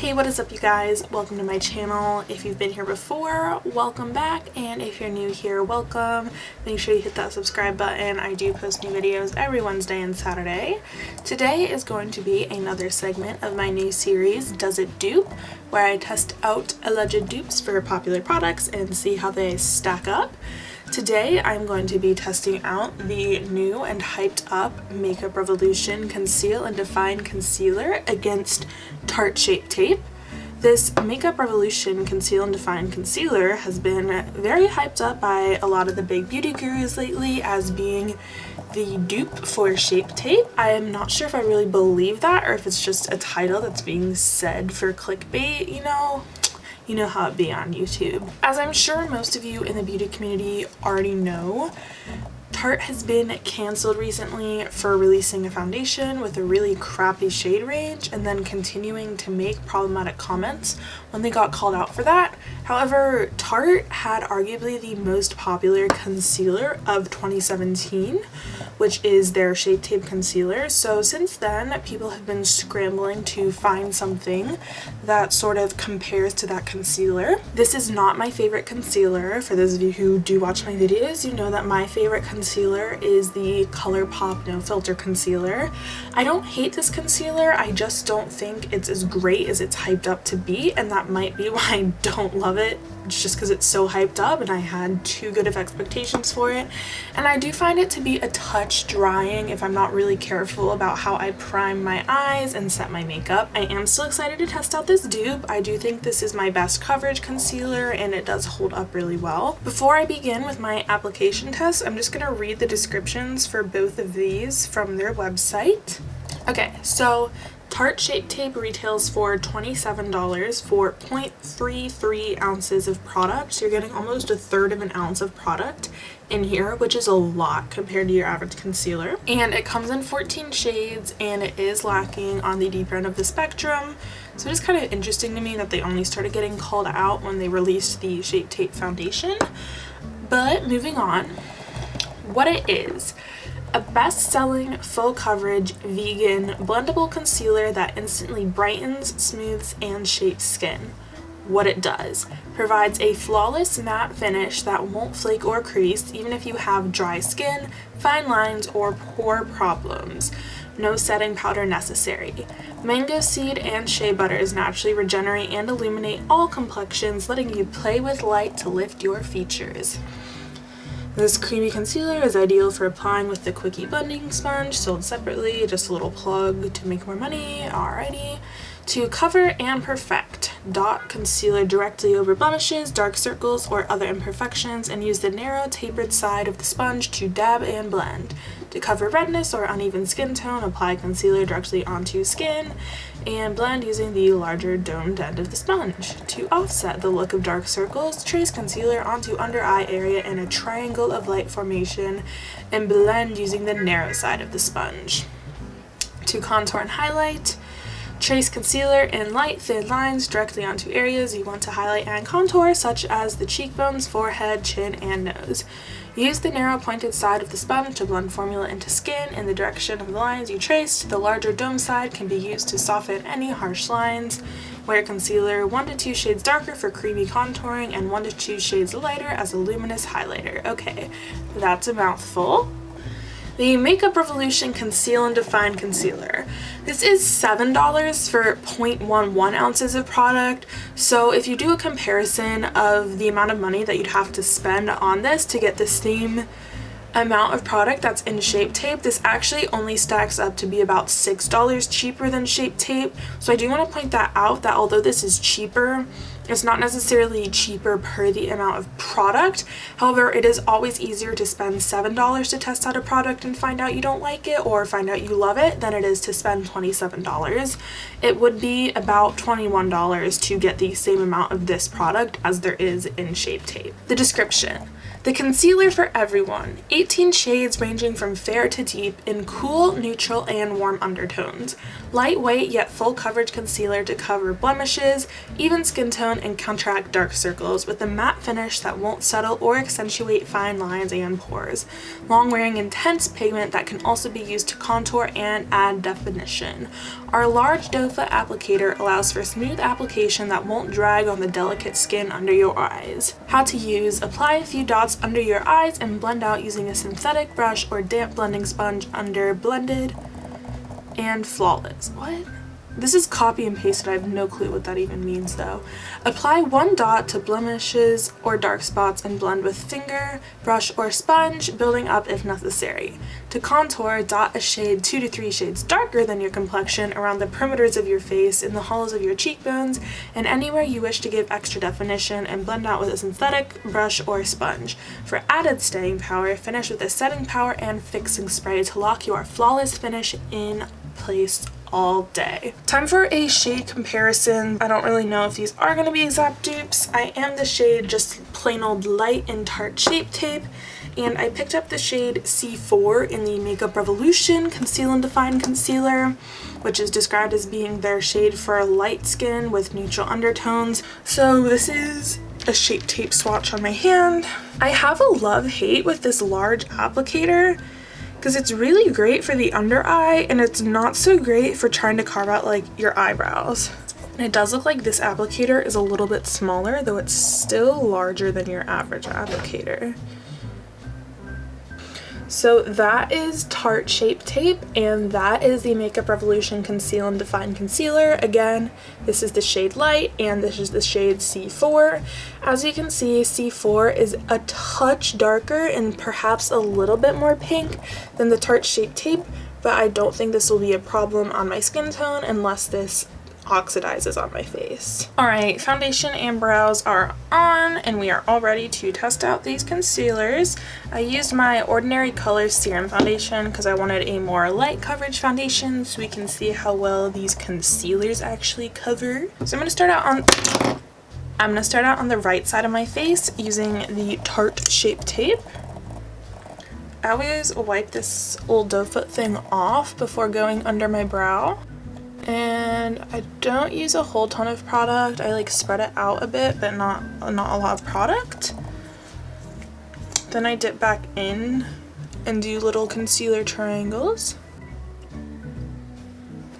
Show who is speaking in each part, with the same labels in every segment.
Speaker 1: Hey, what is up you guys? Welcome to my channel. If you've been here before, welcome back, and if you're new here, welcome. Make sure you hit that subscribe button. I do post new videos every Wednesday and Saturday. Today is going to be another segment of my new series, Does It Dupe?, where I test out alleged dupes for popular products and see how they stack up. Today I'm going to be testing out the new and hyped up Makeup Revolution Conceal and Define Concealer against Tarte Shape Tape. This Makeup Revolution Conceal and Define Concealer has been very hyped up by a lot of the big beauty gurus lately as being the dupe for Shape Tape. I am not sure if I really believe that or if it's just a title that's being said for clickbait, you know how it be on YouTube. As I'm sure most of you in the beauty community already know, Tarte has been cancelled recently for releasing a foundation with a really crappy shade range and then continuing to make problematic comments when they got called out for that. However, Tarte had arguably the most popular concealer of 2017, which is their Shape Tape concealer. So since then, people have been scrambling to find something that sort of compares to that concealer. This is not my favorite concealer. For those of you who do watch my videos, you know that my favorite concealer is the Colourpop No Filter Concealer. I don't hate this concealer, I just don't think it's as great as it's hyped up to be, and that might be why I don't love it. It's just because it's so hyped up and I had too good of expectations for it. And I do find it to be a touch drying if I'm not really careful about how I prime my eyes and set my makeup. I am still excited to test out this dupe. I do think this is my best coverage concealer and it does hold up really well. Before I begin with my application test, I'm just going to read the descriptions for both of these from their website. Okay, so Tarte Shape Tape retails for $27 for 0.33 ounces of product. So you're getting almost a third of an ounce of product in here, which is a lot compared to your average concealer. And it comes in 14 shades and it is lacking on the deeper end of the spectrum. So it is kind of interesting to me that they only started getting called out when they released the Shape Tape foundation. But moving on, what it is: a best-selling, full-coverage, vegan, blendable concealer that instantly brightens, smooths, and shapes skin. What it does: provides a flawless matte finish that won't flake or crease even if you have dry skin, fine lines, or pore problems. No setting powder necessary. Mango seed and shea butters naturally regenerate and illuminate all complexions, letting you play with light to lift your features. This creamy concealer is ideal for applying with the Quickie blending sponge, sold separately, just a little plug to make more money. Alrighty. To cover and perfect, dot concealer directly over blemishes, dark circles, or other imperfections, and use the narrow, tapered side of the sponge to dab and blend. To cover redness or uneven skin tone, apply concealer directly onto skin and blend using the larger domed end of the sponge. To offset the look of dark circles, trace concealer onto under eye area in a triangle of light formation and blend using the narrow side of the sponge. To contour and highlight, trace concealer in light, thin lines directly onto areas you want to highlight and contour, such as the cheekbones, forehead, chin, and nose. Use the narrow pointed side of the sponge to blend formula into skin in the direction of the lines you traced. The larger dome side can be used to soften any harsh lines. Wear concealer 1 to 2 shades darker for creamy contouring and 1 to 2 shades lighter as a luminous highlighter. Okay, that's a mouthful. The Makeup Revolution Conceal and Define Concealer. This is $7 for 0.11 ounces of product. So if you do a comparison of the amount of money that you'd have to spend on this to get the same amount of product that's in Shape Tape, this actually only stacks up to be about $6 cheaper than Shape Tape. So I do want to point that out, that although this is cheaper, it's not necessarily cheaper per the amount of product. However, it is always easier to spend $7 to test out a product and find out you don't like it or find out you love it than it is to spend $27. It would be about $21 to get the same amount of this product as there is in Shape Tape. The description: the concealer for everyone. 18 shades ranging from fair to deep in cool, neutral, and warm undertones. Lightweight yet full coverage concealer to cover blemishes, even skin tone, and counteract dark circles with a matte finish that won't settle or accentuate fine lines and pores. Long-wearing intense pigment that can also be used to contour and add definition. Our large doe foot applicator allows for smooth application that won't drag on the delicate skin under your eyes. How to use: apply a few dots under your eyes and blend out using a synthetic brush or damp blending sponge under blended and flawless. What? This is copy and pasted. I have no clue what that even means though. Apply one dot to blemishes or dark spots and blend with finger, brush, or sponge, building up if necessary. To contour, dot a shade 2 to 3 shades darker than your complexion around the perimeters of your face, in the hollows of your cheekbones, and anywhere you wish to give extra definition, and blend out with a synthetic brush or sponge. For added staying power, finish with a setting powder and fixing spray to lock your flawless finish in place all day. Time for a shade comparison. I don't really know if these are going to be exact dupes. I am the shade just plain old light in Tarte Shape Tape, and I picked up the shade C4 in the Makeup Revolution Conceal and Define Concealer, which is described as being their shade for light skin with neutral undertones. So this is a Shape Tape swatch on my hand. I have a love-hate with this large applicator, because it's really great for the under eye and it's not so great for trying to carve out like your eyebrows. And it does look like this applicator is a little bit smaller, though it's still larger than your average applicator. So that is Tarte Shape Tape, and that is the Makeup Revolution Conceal and Define Concealer. Again, this is the shade Light and this is the shade C4. As you can see, C4 is a touch darker and perhaps a little bit more pink than the Tarte Shape Tape, but I don't think this will be a problem on my skin tone unless this oxidizes on my face. Alright, foundation and brows are on, and we are all ready to test out these concealers. I used my Ordinary Colors Serum Foundation because I wanted a more light coverage foundation so we can see how well these concealers actually cover. So I'm going to start out on the right side of my face using the Tarte Shape Tape. I always wipe this old doe foot thing off before going under my brow. And I don't use a whole ton of product. I like spread it out a bit, but not a lot of product. Then I dip back in and do little concealer triangles.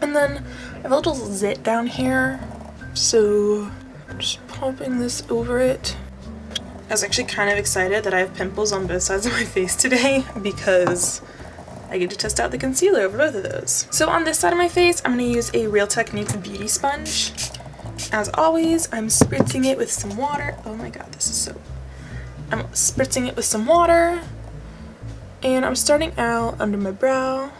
Speaker 1: And then I have a little zit down here, so I'm just popping this over it. I was actually kind of excited that I have pimples on both sides of my face today because I get to test out the concealer over both of those. So on this side of my face, I'm going to use a Real Techniques beauty sponge. As always, I'm spritzing it with some water. Oh my god, this is so... I'm spritzing it with some water, and I'm starting out under my brow.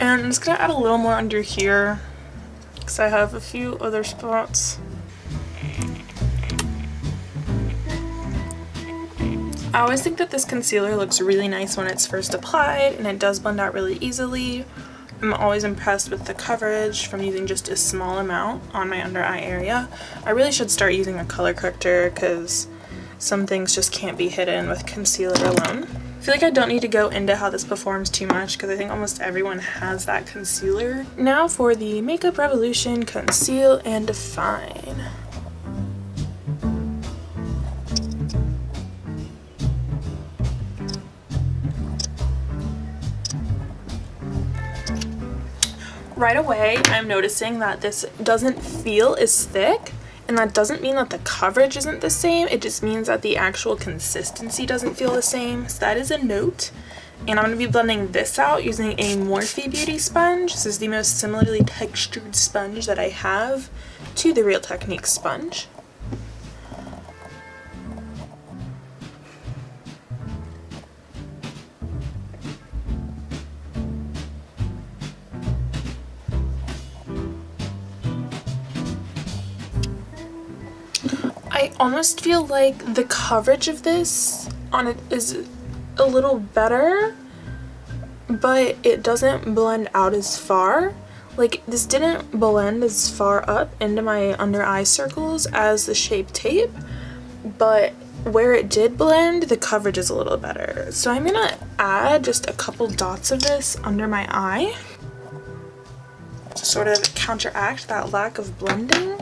Speaker 1: And I'm just going to add a little more under here because I have a few other spots. I always think that this concealer looks really nice when it's first applied, and it does blend out really easily. I'm always impressed with the coverage from using just a small amount on my under eye area. I really should start using a color corrector because some things just can't be hidden with concealer alone. I feel like I don't need to go into how this performs too much because I think almost everyone has that concealer. Now for the Makeup Revolution Conceal and Define. Right away, I'm noticing that this doesn't feel as thick. And that doesn't mean that the coverage isn't the same, it just means that the actual consistency doesn't feel the same. So that is a note. And I'm going to be blending this out using a Morphe Beauty sponge. This is the most similarly textured sponge that I have to the Real Techniques sponge. I almost feel like the coverage of this on it is a little better, but it doesn't blend out as far. Like, this didn't blend as far up into my under eye circles as the Shape Tape, but where it did blend, the coverage is a little better. So I'm gonna add just a couple dots of this under my eye to sort of counteract that lack of blending.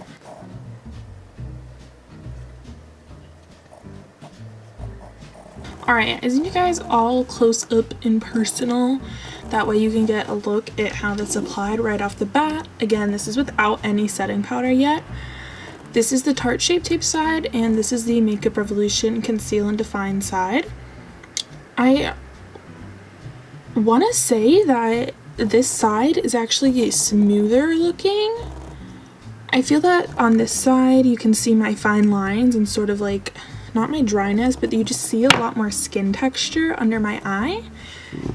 Speaker 1: Alright, isn't you guys all close up and personal? That way you can get a look at how that's applied right off the bat. Again, this is without any setting powder yet. This is the Tarte Shape Tape side, and this is the Makeup Revolution Conceal and Define side. I want to say that this side is actually smoother looking. I feel that on this side you can see my fine lines and sort of like, not my dryness, but you just see a lot more skin texture under my eye.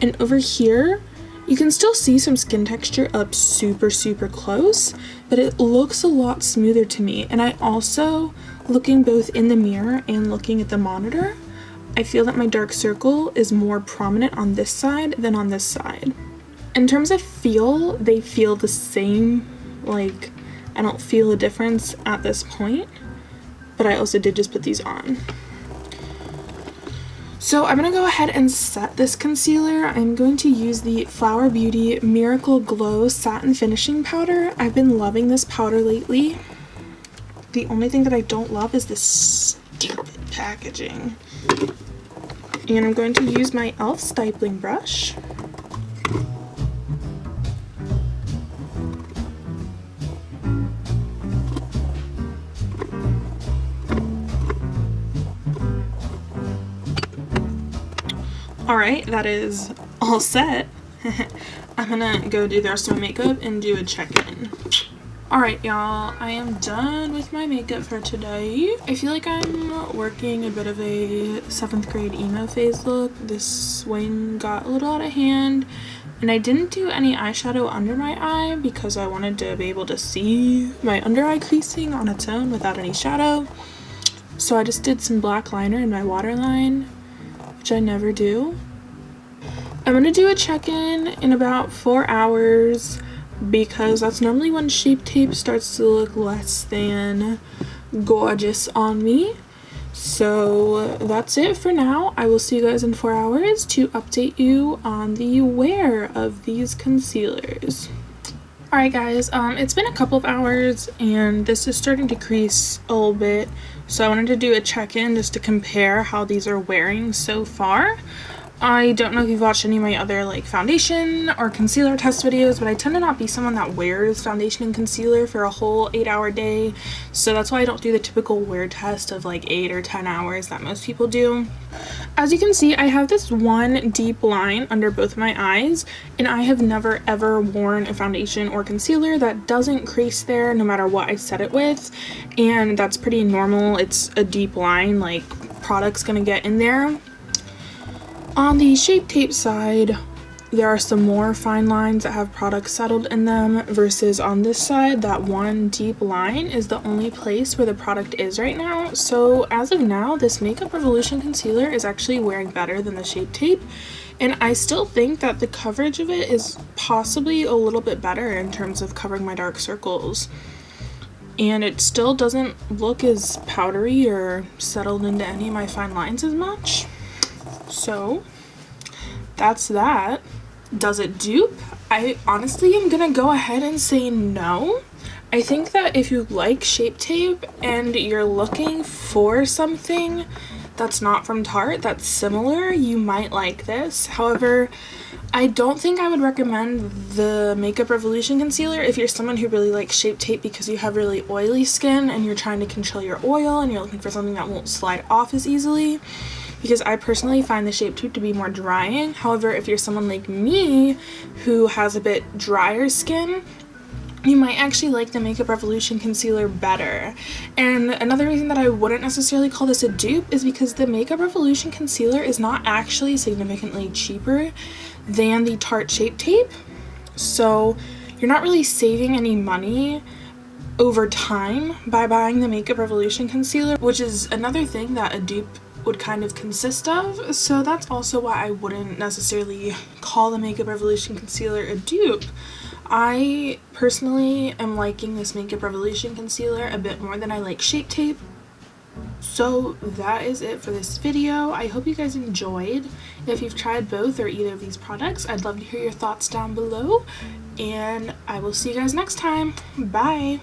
Speaker 1: And over here, you can still see some skin texture up super close, but it looks a lot smoother to me. And I also, looking both in the mirror and looking at the monitor, I feel that my dark circle is more prominent on this side than on this side. In terms of feel, they feel the same. Like, I don't feel a difference at this point, but I also did just put these on. So I'm going to go ahead and set this concealer. I'm going to use the Flower Beauty Miracle Glow Satin Finishing Powder. I've been loving this powder lately. The only thing that I don't love is this stupid packaging. And I'm going to use my e.l.f. stippling brush. Alright, that is all set. I'm gonna go do the rest of my makeup and do a check-in. Alright, y'all, I am done with my makeup for today. I feel like I'm working a bit of a 7th grade emo phase look. This swing got a little out of hand, and I didn't do any eyeshadow under my eye because I wanted to be able to see my under eye creasing on its own without any shadow. So I just did some black liner in my waterline, which I never do. I'm gonna do a check-in in about 4 hours because that's normally when Shape Tape starts to look less than gorgeous on me. So that's it for now. I will see you guys in 4 hours to update you on the wear of these concealers. Alright guys, it's been a couple of hours and this is starting to crease a little bit. So I wanted to do a check-in just to compare how these are wearing so far. I don't know if you've watched any of my other like foundation or concealer test videos, but I tend to not be someone that wears foundation and concealer for a whole 8-hour day. So that's why I don't do the typical wear test of like 8 or 10 hours that most people do. As you can see, I have this one deep line under both my eyes, and I have never ever worn a foundation or concealer that doesn't crease there no matter what I set it with, and that's pretty normal. It's a deep line, like product's gonna get in there. On the Shape Tape side, there are some more fine lines that have product settled in them versus on this side, that one deep line is the only place where the product is right now. So as of now, this Makeup Revolution concealer is actually wearing better than the Shape Tape, and I still think that the coverage of it is possibly a little bit better in terms of covering my dark circles. And it still doesn't look as powdery or settled into any of my fine lines as much. So that's that. Does it dupe? I honestly am gonna go ahead and say no. I think that if you like Shape Tape and you're looking for something that's not from Tarte, that's similar, you might like this. However, I don't think I would recommend the Makeup Revolution concealer if you're someone who really likes Shape Tape because you have really oily skin and you're trying to control your oil and you're looking for something that won't slide off as easily. Because I personally find the Shape Tape to be more drying. However, if you're someone like me who has a bit drier skin, you might actually like the Makeup Revolution concealer better. And another reason that I wouldn't necessarily call this a dupe is because the Makeup Revolution concealer is not actually significantly cheaper than the Tarte Shape Tape. So you're not really saving any money over time by buying the Makeup Revolution concealer, which is another thing that a dupe would kind of consist of. So that's also why I wouldn't necessarily call the Makeup Revolution concealer a dupe. I personally am liking this Makeup Revolution concealer a bit more than I like Shape Tape. So that is it for this video. I hope you guys enjoyed. If you've tried both or either of these products, I'd love to hear your thoughts down below. And I will see you guys next time. Bye!